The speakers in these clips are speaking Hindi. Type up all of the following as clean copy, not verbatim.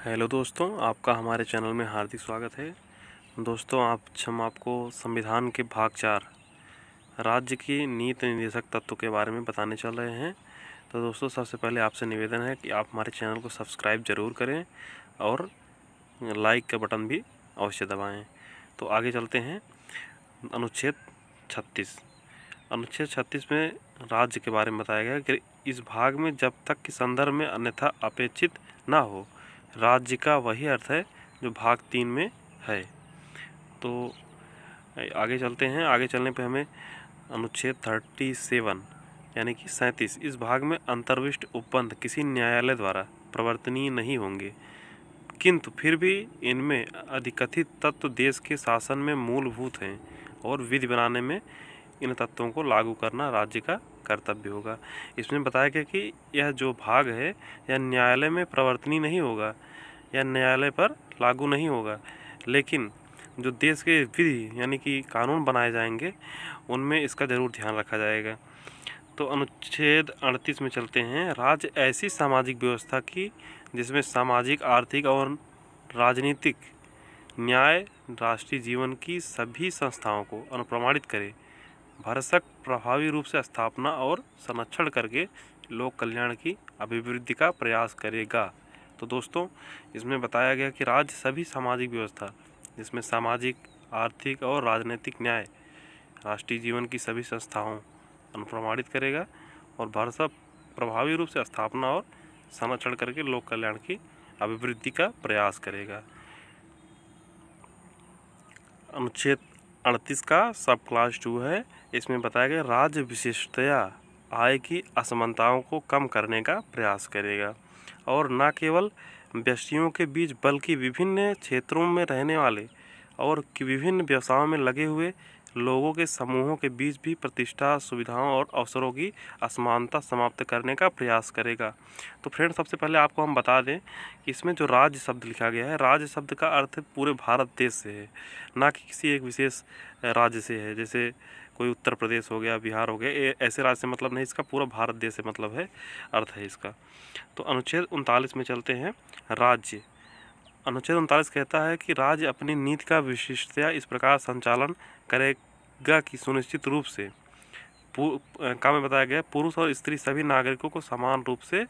हेलो दोस्तों, आपका हमारे चैनल में हार्दिक स्वागत है। दोस्तों, हम आपको संविधान के भाग 4 राज्य की नीति निर्देशक तत्वों के बारे में बताने चल रहे हैं। तो दोस्तों, सबसे पहले आपसे निवेदन है कि आप हमारे चैनल को सब्सक्राइब ज़रूर करें और लाइक का बटन भी अवश्य दबाएं। तो आगे चलते हैं। अनुच्छेद 36 अनुच्छेद 36 में राज्य के बारे में बताया गया कि इस भाग में जब तक कि संदर्भ में अन्यथा अपेक्षित ना हो, राज्य का वही अर्थ है जो भाग 3 में है। तो आगे चलते हैं। आगे चलने पे हमें अनुच्छेद 37 यानी कि 37 इस भाग में अंतर्विष्ट उपबंध किसी न्यायालय द्वारा प्रवर्तनीय नहीं होंगे, किंतु फिर भी इनमें अधिकथित तत्व देश के शासन में मूलभूत हैं और विधि बनाने में इन तत्वों को लागू करना राज्य का कर्तव्य होगा। इसमें बताया गया कि यह जो भाग है यह न्यायालय में प्रवर्तनीय नहीं होगा या न्यायालय पर लागू नहीं होगा, लेकिन जो देश के विधि यानी कि कानून बनाए जाएंगे उनमें इसका ज़रूर ध्यान रखा जाएगा। तो अनुच्छेद 38 में चलते हैं। राज्य ऐसी सामाजिक व्यवस्था की जिसमें सामाजिक, आर्थिक और राजनीतिक न्याय राष्ट्रीय जीवन की सभी संस्थाओं को अनुप्रमाणित करे, भरसक प्रभावी रूप से स्थापना और संरक्षण करके लोक कल्याण की अभिवृद्धि का प्रयास करेगा। तो दोस्तों, इसमें बताया गया कि राज्य सभी सामाजिक व्यवस्था जिसमें सामाजिक, आर्थिक और राजनीतिक न्याय राष्ट्रीय जीवन की सभी संस्थाओं अनुप्रमाणित करेगा और भरसक प्रभावी रूप से स्थापना और संरक्षण करके लोक कल्याण की अभिवृद्धि का प्रयास करेगा। अनुच्छेद 38 का सब क्लास 2 है। इसमें बताया गया राज्य विशेषतया आय की असमानताओं को कम करने का प्रयास करेगा और न केवल व्यक्तियों के बीच बल्कि विभिन्न क्षेत्रों में रहने वाले और विभिन्न व्यवसायों में लगे हुए लोगों के समूहों के बीच भी प्रतिष्ठा, सुविधाओं और अवसरों की असमानता समाप्त करने का प्रयास करेगा। तो फ्रेंड, सबसे पहले आपको हम बता दें कि इसमें जो राज्य शब्द लिखा गया है, राज्य शब्द का अर्थ पूरे भारत देश से है, ना कि किसी एक विशेष राज्य से है। जैसे कोई उत्तर प्रदेश हो गया, बिहार हो गया, ऐसे राज्य से मतलब नहीं, इसका पूरा भारत देश से मतलब है, अर्थ है इसका। तो अनुच्छेद 39 में चलते हैं। राज्य अनुच्छेद 39 कहता है कि राज्य अपनी नीति का विशिष्टतया इस प्रकार संचालन करेगा कि सुनिश्चित रूप से काम में बताया गया पुरुष और स्त्री सभी नागरिकों को समान रूप से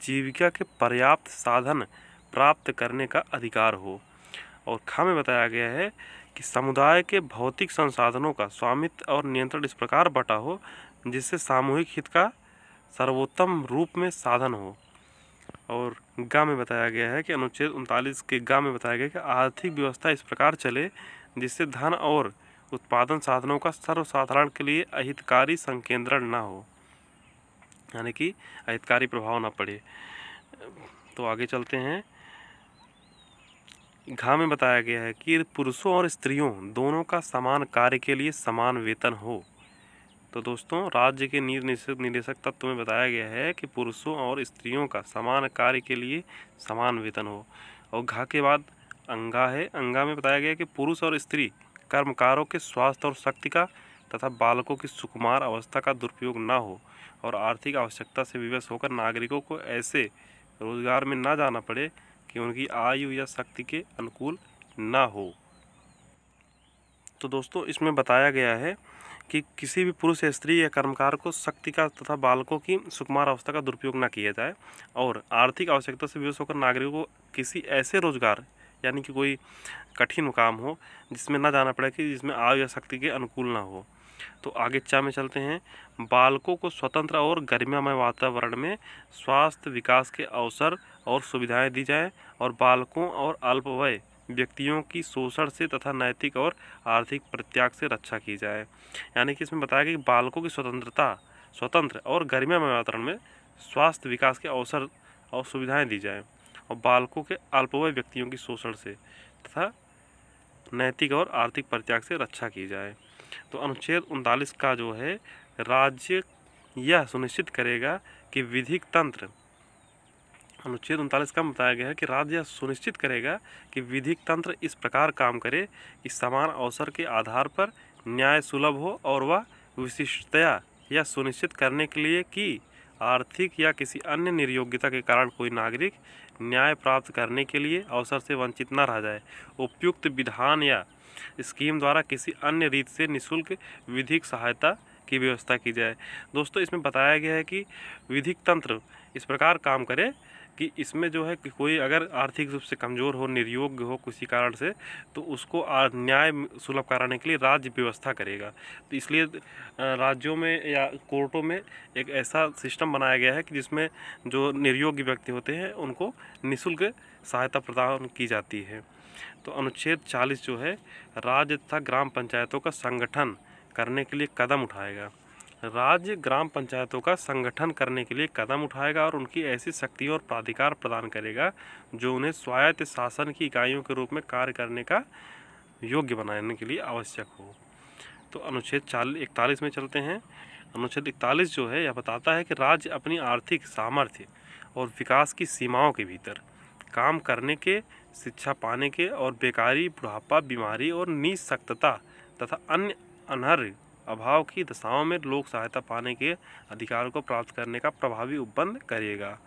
जीविका के पर्याप्त साधन प्राप्त करने का अधिकार हो। और खा में बताया गया है कि समुदाय के भौतिक संसाधनों का स्वामित्व और नियंत्रण इस प्रकार बटा हो जिससे सामूहिक हित का सर्वोत्तम रूप में साधन हो। और गा में बताया गया है कि अनुच्छेद 39 के गा में बताया गया कि आर्थिक व्यवस्था इस प्रकार चले जिससे धन और उत्पादन साधनों का सर्वसाधारण के लिए अहितकारी संकेंद्रण ना हो, यानी कि अहितकारी प्रभाव ना पड़े। तो आगे चलते हैं। घा में बताया गया है कि पुरुषों और स्त्रियों दोनों का समान कार्य के लिए समान वेतन हो। तो दोस्तों, राज्य के नीति निर्देशक तत्व में बताया गया है कि पुरुषों और स्त्रियों का समान कार्य के लिए समान वेतन हो। और घा के बाद अंगा है। अंगा में बताया गया कि पुरुष और स्त्री कर्मकारों के स्वास्थ्य और शक्ति का तथा बालकों की सुकुमार अवस्था का दुरुपयोग न हो और आर्थिक आवश्यकता से विवश होकर नागरिकों को ऐसे रोजगार में न जाना पड़े कि उनकी आयु या शक्ति के अनुकूल न हो। तो दोस्तों, इसमें बताया गया है कि किसी भी पुरुष या स्त्री या कर्मकार को शक्ति का तथा बालकों की सुकुमार अवस्था का दुरुपयोग न किया जाए और आर्थिक आवश्यकता से विवश होकर नागरिकों को किसी ऐसे रोजगार यानी कि कोई कठिन काम हो जिसमें न जाना पड़े कि जिसमें आयु या शक्ति के अनुकूल ना हो। तो आगे चा में चलते हैं। बालकों को स्वतंत्र और गरिमामय वातावरण में स्वास्थ्य विकास के अवसर और सुविधाएं दी जाए और बालकों और अल्पवय व्यक्तियों की शोषण से तथा नैतिक और आर्थिक परित्याग से रक्षा की जाए। यानी कि इसमें बताया गया कि बालकों की स्वतंत्र और गरिमामय वातावरण में स्वास्थ्य विकास के अवसर और सुविधाएं दी जाए और बालकों के अल्पवय व्यक्तियों की शोषण से तथा नैतिक और आर्थिक परित्याग से रक्षा की जाए। तो अनुच्छेद 39 का जो है, राज्य यह सुनिश्चित करेगा कि विधिक तंत्र अनुच्छेद 39 का बताया गया है कि राज्य सुनिश्चित करेगा कि विधिक तंत्र इस प्रकार काम करे कि समान अवसर के आधार पर न्याय सुलभ हो और वह विशिष्टतया यह सुनिश्चित करने के लिए कि आर्थिक या किसी अन्य निर्योग्यता के कारण कोई नागरिक न्याय प्राप्त करने के लिए अवसर से वंचित न रह जाए। उपयुक्त विधान या स्कीम द्वारा किसी अन्य रीत से निःशुल्क विधिक सहायता की व्यवस्था की जाए। दोस्तों, इसमें बताया गया है कि विधिक तंत्र इस प्रकार काम करे कि इसमें जो है कि कोई अगर आर्थिक रूप से कमज़ोर हो, निर्योग्य हो किसी कारण से, तो उसको न्याय सुलभ कराने के लिए राज्य व्यवस्था करेगा। तो इसलिए राज्यों में या कोर्टों में एक ऐसा सिस्टम बनाया गया है कि जिसमें जो निर्योग्य व्यक्ति होते हैं उनको निःशुल्क सहायता प्रदान की जाती है। तो अनुच्छेद 40 जो है राज्य तथा ग्राम पंचायतों का संगठन करने के लिए कदम उठाएगा। राज्य ग्राम पंचायतों का संगठन करने के लिए कदम उठाएगा और उनकी ऐसी शक्तियाँ और प्राधिकार प्रदान करेगा जो उन्हें स्वायत्त शासन की इकाइयों के रूप में कार्य करने का योग्य बनाने के लिए आवश्यक हो। तो अनुच्छेद 41 में चलते हैं। अनुच्छेद 41 जो है यह बताता है कि राज्य अपनी आर्थिक सामर्थ्य और विकास की सीमाओं के भीतर काम करने के, शिक्षा पाने के और बेकारी, बुढ़ापा, बीमारी और निःशक्तता तथा अन्य अनर्ह अभाव की दशाओं में लोक सहायता पाने के अधिकार को प्राप्त करने का प्रभावी उपबंध करेगा।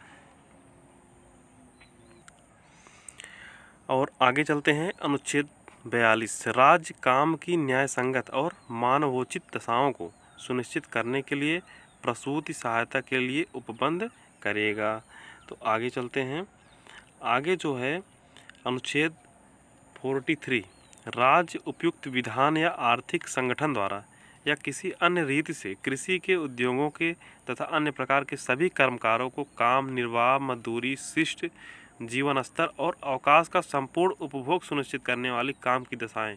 और आगे चलते हैं। अनुच्छेद 42 राज्य काम की न्याय संगत और मानवोचित दशाओं को सुनिश्चित करने के लिए प्रसूति सहायता के लिए उपबंध करेगा। तो आगे चलते हैं। आगे जो है अनुच्छेद 43 राज्य उपयुक्त विधान या आर्थिक संगठन द्वारा या किसी अन्य रीति से कृषि के उद्योगों के तथा अन्य प्रकार के सभी कर्मकारों को काम, निर्वाह, मजदूरी, शिष्ट जीवन स्तर और अवकाश का संपूर्ण उपभोग सुनिश्चित करने वाली काम की दशाएं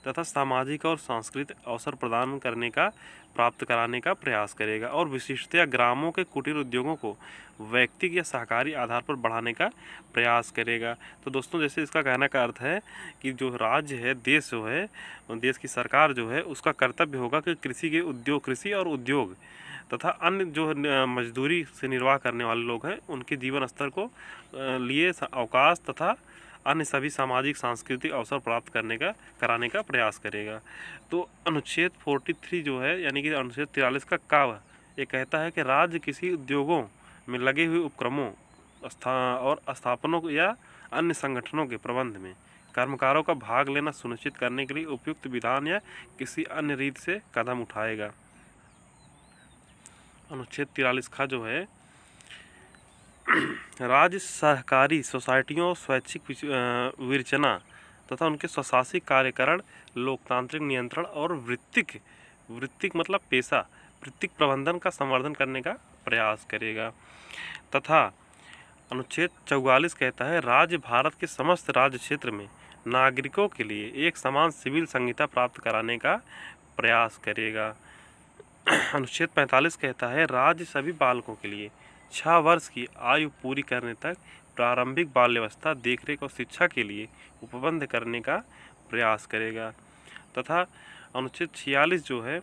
तथा सामाजिक और सांस्कृतिक अवसर प्रदान करने का प्राप्त कराने का प्रयास करेगा और विशिष्टतया ग्रामों के कुटीर उद्योगों को वैयक्तिक या सहकारी आधार पर बढ़ाने का प्रयास करेगा। तो दोस्तों, जैसे इसका कहने का अर्थ है कि जो राज्य है, देश जो है, देश की सरकार जो है, उसका कर्तव्य होगा कि कृषि और उद्योग तथा अन्य जो मजदूरी से निर्वाह करने वाले लोग हैं उनके जीवन स्तर को लिए अवकाश तथा अन्य सभी सामाजिक सांस्कृतिक अवसर प्राप्त कराने का प्रयास करेगा। तो अनुच्छेद 43 जो है यानी कि अनुच्छेद 43 का ये कहता है कि राज्य किसी उद्योगों में लगे हुए उपक्रमों और स्थापनों या अन्य संगठनों के प्रबंध में कर्मकारों का भाग लेना सुनिश्चित करने के लिए उपयुक्त विधान या किसी अन्य रीत से कदम उठाएगा। अनुच्छेद 43 का जो है राज्य सहकारी सोसाइटियों, स्वैच्छिक विरचना तथा उनके स्वशासी कार्यकरण, लोकतांत्रिक नियंत्रण और वृत्तिक मतलब पेशा वृत्तिक प्रबंधन का संवर्धन करने का प्रयास करेगा। तथा अनुच्छेद 44 कहता है राज्य भारत के समस्त राज्य क्षेत्र में नागरिकों के लिए एक समान सिविल संहिता प्राप्त कराने का प्रयास करेगा। अनुच्छेद 45 कहता है राज्य सभी बालकों के लिए 6 वर्ष की आयु पूरी करने तक प्रारंभिक बाल्यावस्था, देखरेख और शिक्षा के लिए उपबंध करने का प्रयास करेगा। तथा अनुच्छेद 46 जो है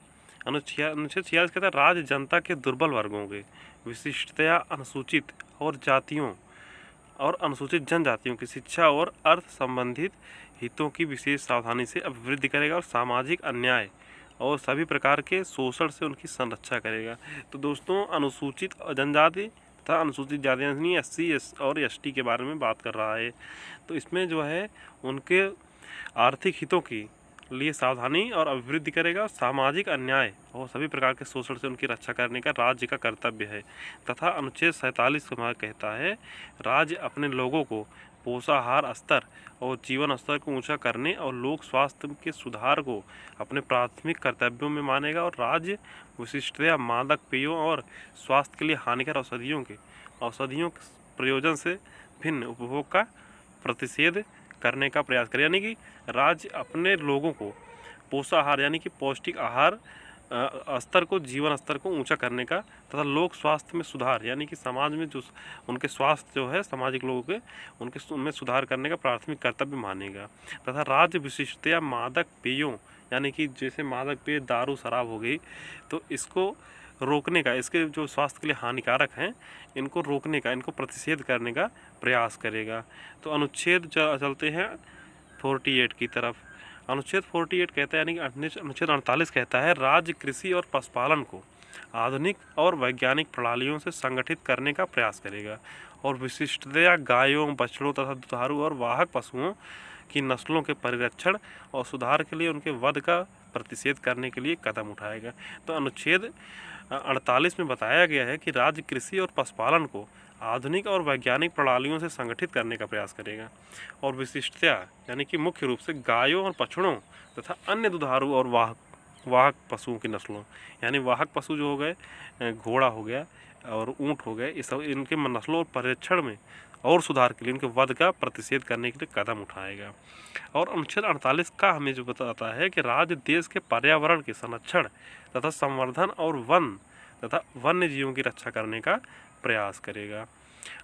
अनुच्छेद 46 कहता है राज्य जनता के दुर्बल वर्गों के, विशिष्टतया अनुसूचित और अनुसूचित जनजातियों की शिक्षा और अर्थ संबंधित हितों की विशेष सावधानी से अभिवृद्धि करेगा और सामाजिक अन्याय और सभी प्रकार के शोषण से उनकी संरक्षा करेगा। तो दोस्तों, अनुसूचित जनजाति तथा अनुसूचित जाति यानी SC और ST के बारे में बात कर रहा है। तो इसमें जो है उनके आर्थिक हितों की लिए सावधानी और अभिवृद्धि करेगा। सामाजिक अन्याय और सभी प्रकार के शोषण से उनकी रक्षा करने का राज्य का कर्तव्य है। तथा अनुच्छेद 47 कहता है राज्य अपने लोगों को पोषाहार स्तर और जीवन स्तर को ऊंचा करने और लोक स्वास्थ्य के सुधार को अपने प्राथमिक कर्तव्यों में मानेगा और राज्य विशिष्टतया मादक पेयों और स्वास्थ्य के लिए हानिकर औषधियों के प्रयोजन से भिन्न उपभोग का प्रतिषेध करने का प्रयास करे। यानी कि राज्य अपने लोगों को पोषाहार यानी कि पौष्टिक आहार स्तर को, जीवन स्तर को ऊंचा करने का तथा लोक स्वास्थ्य में सुधार यानी कि समाज में जो उनके स्वास्थ्य जो है सामाजिक लोगों के उनमें सुधार करने का प्राथमिक कर्तव्य मानेगा। तथा राज्य विशिष्टतया मादक पेयों यानी कि जैसे मादक पेय दारू शराब हो गई, तो इसको रोकने का, इसके जो स्वास्थ्य के लिए हानिकारक हैं इनको रोकने का, इनको प्रतिषेध करने का प्रयास करेगा। तो अनुच्छेद चलते हैं 48 की तरफ। अनुच्छेद 48 कहता है यानी कि अनुच्छेद 48 कहता है राज्य कृषि और पशुपालन को आधुनिक और वैज्ञानिक प्रणालियों से संगठित करने का प्रयास करेगा और विशिष्टतया गायों, बछड़ों तथा दुधारू और वाहक पशुओं की नस्लों के परिरक्षण और सुधार के लिए उनके वध का प्रतिषेध करने के लिए कदम उठाएगा। तो अनुच्छेद 48 में बताया गया है कि राज्य कृषि और पशुपालन को आधुनिक और वैज्ञानिक प्रणालियों से संगठित करने का प्रयास करेगा और विशिष्टता यानी कि मुख्य रूप से गायों और बछड़ों तथा अन्य दुधारू और वाहक पशुओं की नस्लों, यानी वाहक पशु जो हो गए, घोड़ा हो गया और ऊँट हो गए, इस सब इनके नस्लों और परिरक्षण में और सुधार के लिए उनके वध का प्रतिषेध करने के लिए कदम उठाएगा। और अनुच्छेद 48 का हमें जो बताता है कि राज्य देश के पर्यावरण के संरक्षण तथा संवर्धन और वन तथा वन्य जीवों की रक्षा करने का प्रयास करेगा।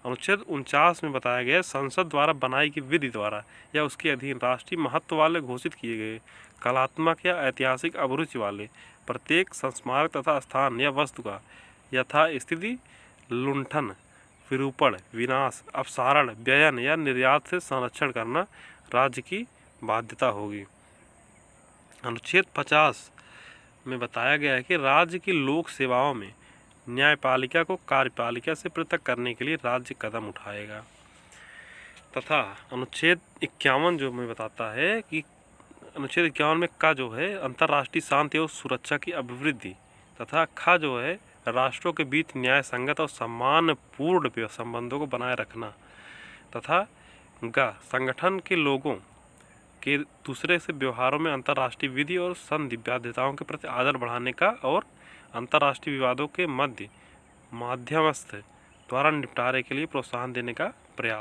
अनुच्छेद 49 में बताया गया संसद द्वारा बनाई गई विधि द्वारा या उसके अधीन राष्ट्रीय महत्व वाले घोषित किए गए कलात्मक या ऐतिहासिक अभिरुचि वाले प्रत्येक संस्मारक तथा स्थान या वस्तु का यथास्थिति लुंठन, विरूपण, विनाश, अपसारण, व्ययन या निर्यात से संरक्षण करना राज्य की बाध्यता होगी। अनुच्छेद 50 में बताया गया है कि राज्य की लोक सेवाओं में न्यायपालिका को कार्यपालिका से पृथक करने के लिए राज्य कदम उठाएगा। तथा अनुच्छेद 51 जो हमें बताता है कि अनुच्छेद 51 में का जो है अंतर्राष्ट्रीय शांति और सुरक्षा की अभिवृद्धि तथा खा जो है राष्ट्रों के बीच न्याय संगत और सम्मानपूर्ण संबंधों को बनाए रखना तथा गा संगठन के लोगों के दूसरे से व्यवहारों में अंतर्राष्ट्रीय विधि और संधि बाध्यताओं के प्रति आदर बढ़ाने का और अंतर्राष्ट्रीय विवादों के मध्यस्थता द्वारा निपटारे के लिए प्रोत्साहन देने का प्रयास।